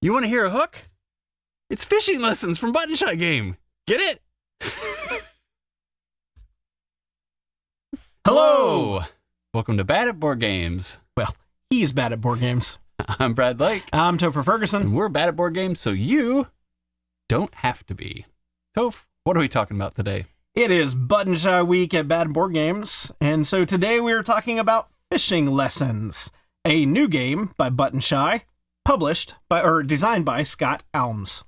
You want to hear a hook? It's fishing lessons from Button Shy Game. Get it? Hello. Welcome to Bad at Board Games. Well, he's bad at board games. I'm Brad Lake. I'm Toph Ferguson. And we're bad at board games, so you don't have to be. Toph, what are we talking about today? It is Button Shy Week at Bad Board Games, and so today we are talking about Fishing Lessons, a new game by Button Shy, designed by Scott Almes.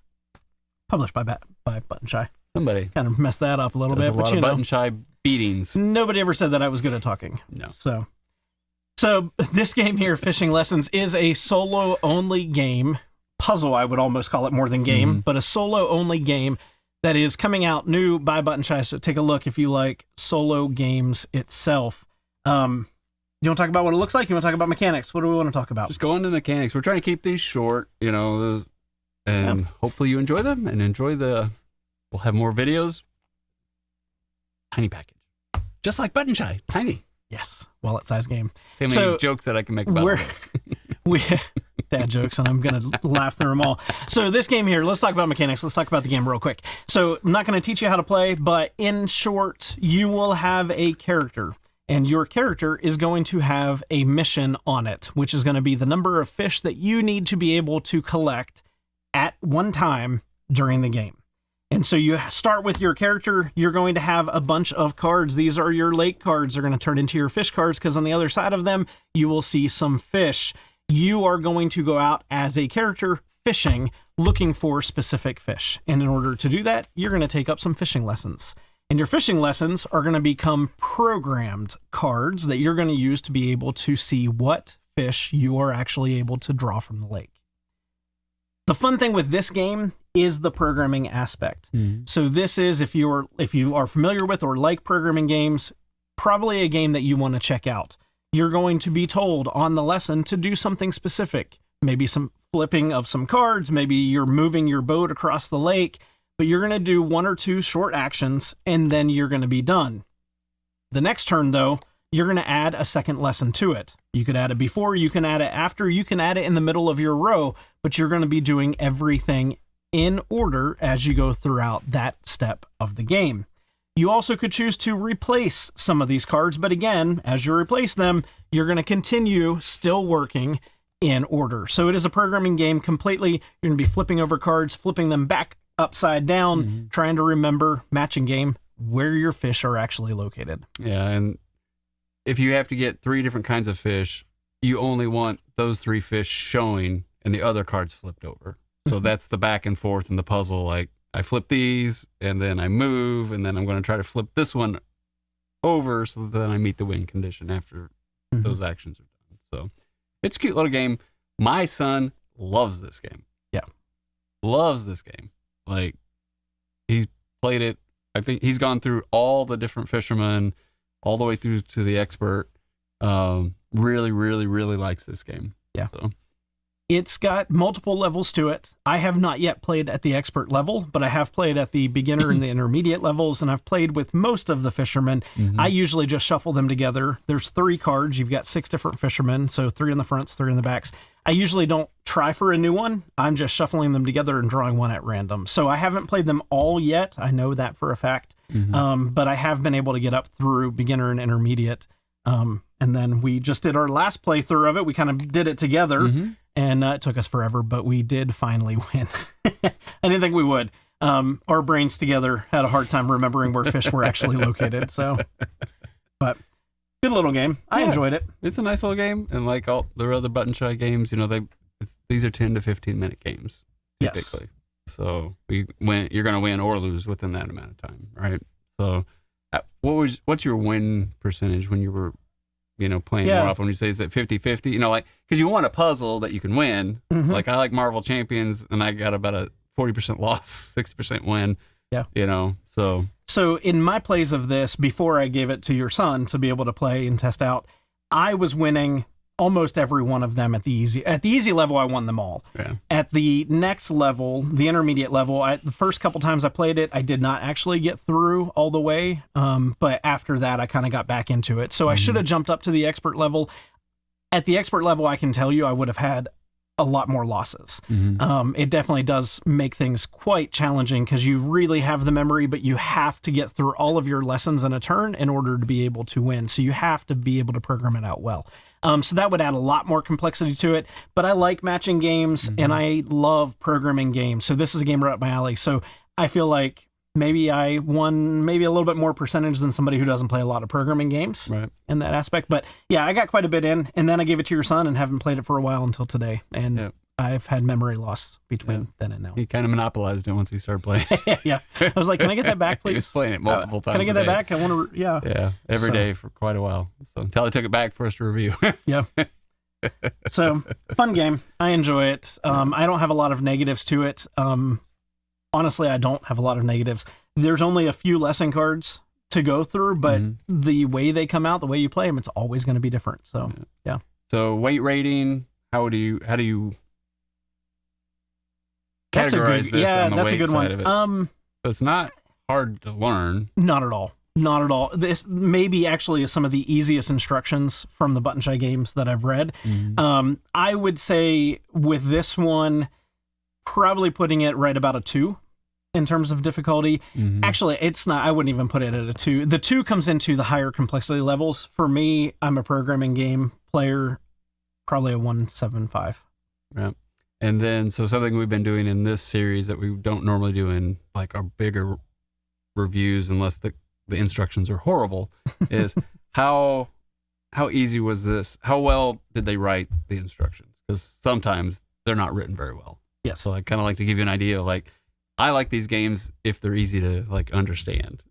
Published by Button Shy. Somebody kind of messed that up a little bit, a lot of Button Shy beatings. Nobody ever said that I was good at talking. No. So this game here, Fishing Lessons, is a solo-only game. Puzzle, I would almost call it more than game, but a solo-only game that is coming out new by Button Shy. So take a look if you like solo games itself. You want to talk about what it looks like? You want to talk about mechanics? What do we want to talk about? Just go into mechanics. We're trying to keep these short, and hopefully you enjoy them and we'll have more videos. Tiny package. Just like Button Shy. Tiny. Yes. Wallet-sized game. Too many jokes that I can make about this. Dad jokes, and I'm going to laugh through them all. So this game here, let's talk about mechanics. Let's talk about the game real quick. So I'm not going to teach you how to play, but in short, you will have a character, and your character is going to have a mission on it, which is going to be the number of fish that you need to be able to collect at one time during the game. And so you start with your character. You're going to have a bunch of cards. These are your lake cards. They're going to turn into your fish cards because on the other side of them, you will see some fish. You are going to go out as a character fishing, looking for specific fish. And in order to do that, you're going to take up some fishing lessons. And your fishing lessons are going to become programmed cards that you're going to use to be able to see what fish you are actually able to draw from the lake. The fun thing with this game is the programming aspect. So this is, if you are familiar with or like programming games, probably a game that you want to check out. You're going to be told on the lesson to do something specific, maybe some flipping of some cards, maybe you're moving your boat across the lake, but you're going to do one or two short actions and then you're going to be done. The next turn, though, you're going to add a second lesson to it. You could add it before, you can add it after, you can add it in the middle of your row, but you're going to be doing everything in order as you go throughout that step of the game. You also could choose to replace some of these cards, but again, as you replace them, you're going to continue still working in order. So it is a programming game completely. You're going to be flipping over cards, flipping them back upside down, trying to remember, matching game, where your fish are actually located. Yeah, and if you have to get 3 different kinds of fish, you only want those 3 fish showing and the other cards flipped over. So that's the back and forth in the puzzle. Like, I flip these, and then I move, and then I'm going to try to flip this one over so that then I meet the win condition after those actions are done. So it's a cute little game. My son loves this game. Yeah. Loves this game. Like, he's played it. I think he's gone through all the different fishermen, all the way through to the expert. Really, really, really likes this game. Yeah. So. It's got multiple levels to it. I have not yet played at the expert level, but I have played at the beginner and the intermediate levels, and I've played with most of the fishermen. I usually just shuffle them together. There's 3 cards. You've got 6 different fishermen, so 3 in the fronts, 3 in the backs. I usually don't try for a new one. I'm just shuffling them together and drawing one at random. So I haven't played them all yet. I know that for a fact. But I have been able to get up through beginner and intermediate. And then we just did our last playthrough of it. We kind of did it together. And it took us forever, but we did finally win. I didn't think we would. Our brains together had a hard time remembering where fish were actually located. So, but good little game. I enjoyed it. It's a nice little game, and like all the other Button Shy games, these are 10 to 15 minute games typically. Yes. So you're going to win or lose within that amount of time, right? So, what's your win percentage when you were playing more often? When you say is it 50-50? Because you want a puzzle that you can win. Like, I like Marvel Champions, and I got about a 40% loss, 60% win. Yeah. So in my plays of this, before I gave it to your son to be able to play and test out, I was winning almost every one of them at the easy level. I won them all. Yeah. At the next level, the intermediate level, the first couple times I played it, I did not actually get through all the way. But after that, I kind of got back into it. So I should have jumped up to the expert level. At the expert level, I can tell you I would have had a lot more losses. Mm-hmm. It definitely does make things quite challenging because you really have the memory, but you have to get through all of your lessons in a turn in order to be able to win. So you have to be able to program it out well. So that would add a lot more complexity to it. But I like matching games and I love programming games. So this is a game right up my alley. So I feel like maybe I won maybe a little bit more percentage than somebody who doesn't play a lot of programming games in that aspect. But yeah, I got quite a bit in, and then I gave it to your son and haven't played it for a while until today. And I've had memory loss between then and now. He kind of monopolized it once he started playing. Yeah. I was like, can I get that back, please? He was playing it multiple times. Can I get that back? I want to, Yeah, every day for quite a while. So until I took it back for us to review. Yeah. So fun game. I enjoy it. I don't have a lot of negatives to it. Honestly, I don't have a lot of negatives. There's only a few lesson cards to go through, but the way they come out, the way you play them, it's always going to be different. So, yeah. So weight rating, how do you categorize this on the weight side of it? So it's not hard to learn. Not at all. Not at all. This maybe actually is some of the easiest instructions from the Button Shy games that I've read. I would say with this one, probably putting it right about a 2 in terms of difficulty. Actually, it's not. I wouldn't even put it at a 2. The 2 comes into the higher complexity levels. For me, I'm a programming game player, probably a 1.75. Yeah. And then, so something we've been doing in this series that we don't normally do in like our bigger reviews, unless the instructions are horrible, is how easy was this? How well did they write the instructions? Because sometimes they're not written very well. Yes. So I kind of like to give you an idea. Like, I like these games if they're easy to like understand.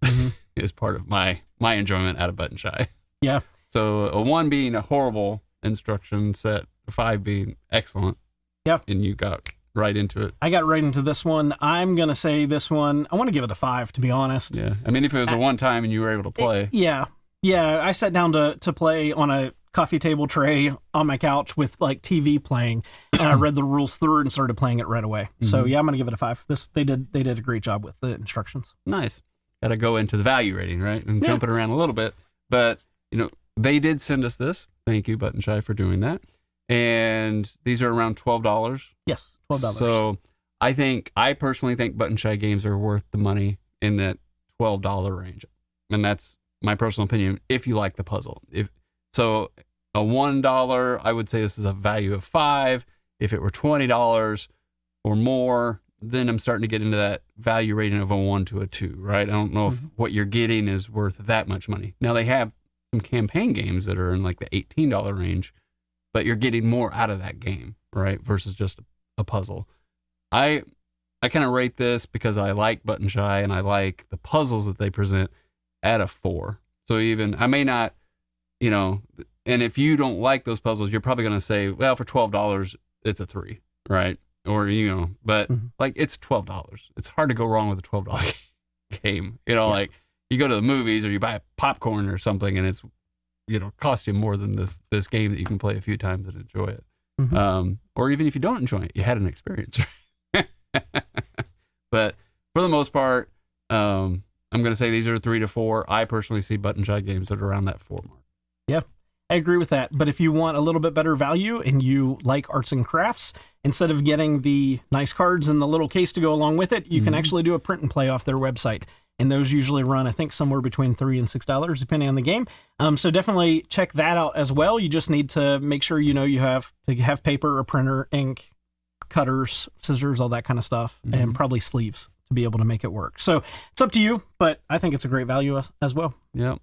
Is part of my enjoyment out of Button Shy. Yeah. So a 1 being a horrible instruction set, a 5 being excellent. Yeah. And you got right into it. I got right into this one. I'm going to say this one, I want to give it a 5, to be honest. Yeah. I mean, if it was a one time and you were able to play. Yeah. I sat down to play on a coffee table tray on my couch with like TV playing, and I read the rules through and started playing it right away. So yeah, I'm going to give it a 5. They did a great job with the instructions. Nice. Got to go into the value rating, right? And jump it around a little bit. But, they did send us this. Thank you, Button Shy, for doing that. And these are around $12. Yes, $12. So I personally think Button Shy games are worth the money in that $12 range. And that's my personal opinion, if you like the puzzle. So a $1, I would say this is a value of 5. If it were $20 or more, then I'm starting to get into that value rating of a 1 to a 2, right? I don't know if what you're getting is worth that much money. Now, they have some campaign games that are in like the $18 range, but you're getting more out of that game, right? Versus just a puzzle. I kind of rate this because I like Button Shy and I like the puzzles that they present at a 4. So even, I may not, and if you don't like those puzzles, you're probably going to say, well, for $12, it's a 3, right? Or, but like it's $12. It's hard to go wrong with a $12 game. Like you go to the movies or you buy popcorn or something and it's, cost you more than this game that you can play a few times and enjoy it. Or even if you don't enjoy it, you had an experience. But for the most part, I'm going to say these are 3 to 4. I personally see Button Shy games that are around that 4 mark. Yeah, I agree with that. But if you want a little bit better value and you like arts and crafts, instead of getting the nice cards and the little case to go along with it, you can actually do a print and play off their website. And those usually run, I think, somewhere between $3 and $6, depending on the game. So definitely check that out as well. You just need to make sure you have to have paper, a printer, ink, cutters, scissors, all that kind of stuff, and probably sleeves to be able to make it work. So it's up to you, but I think it's a great value as well. Yeah.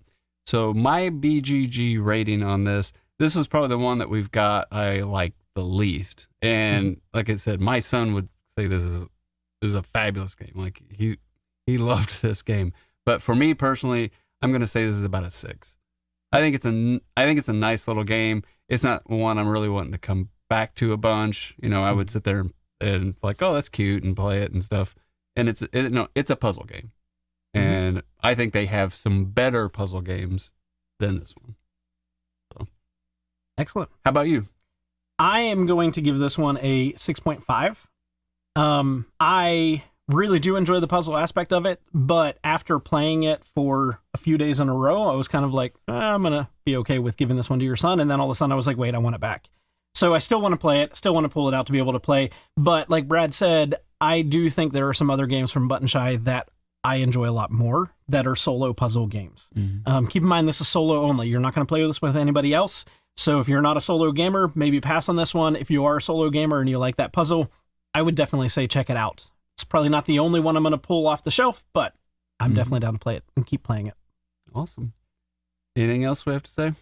So my BGG rating on this was probably the one that we've got I like the least. And like I said, my son would say this is a fabulous game. Like he loved this game. But for me personally, I'm going to say this is about a 6. I think it's a nice little game. It's not one I'm really wanting to come back to a bunch. I would sit there and like, oh, that's cute and play it and stuff. And it's a puzzle game. And I think they have some better puzzle games than this one. So, excellent. How about you? I am going to give this one a 6.5. I really do enjoy the puzzle aspect of it, but after playing it for a few days in a row, I was kind of like, I'm going to be okay with giving this one to your son. And then all of a sudden I was like, wait, I want it back. So I still want to play it, still want to pull it out to be able to play. But like Brad said, I do think there are some other games from Button Shy that I enjoy a lot more that are solo puzzle games. Keep in mind, this is solo only. You're not going to play this with anybody else. So if you're not a solo gamer, maybe pass on this one. If you are a solo gamer and you like that puzzle, I would definitely say check it out. It's probably not the only one I'm going to pull off the shelf, but I'm definitely down to play it and keep playing it. Awesome. Anything else we have to say?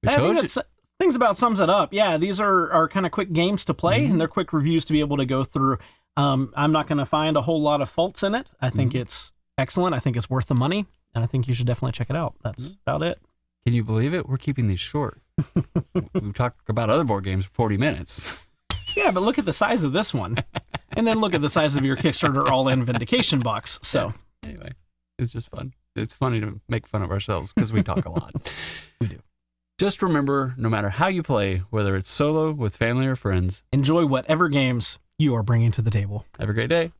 I think that's things about sums it up. Yeah, these are kind of quick games to play, and they're quick reviews to be able to go through. I'm not going to find a whole lot of faults in it. I think it's excellent. I think it's worth the money, and I think you should definitely check it out. That's about it. Can you believe it? We're keeping these short. We've talked about other board games for 40 minutes. Yeah, but look at the size of this one. And then look at the size of your Kickstarter all-in Vindication box. So anyway, it's just fun. It's funny to make fun of ourselves because we talk a lot. We do. Just remember, no matter how you play, whether it's solo, with family, or friends, enjoy whatever games you are bringing to the table. Have a great day.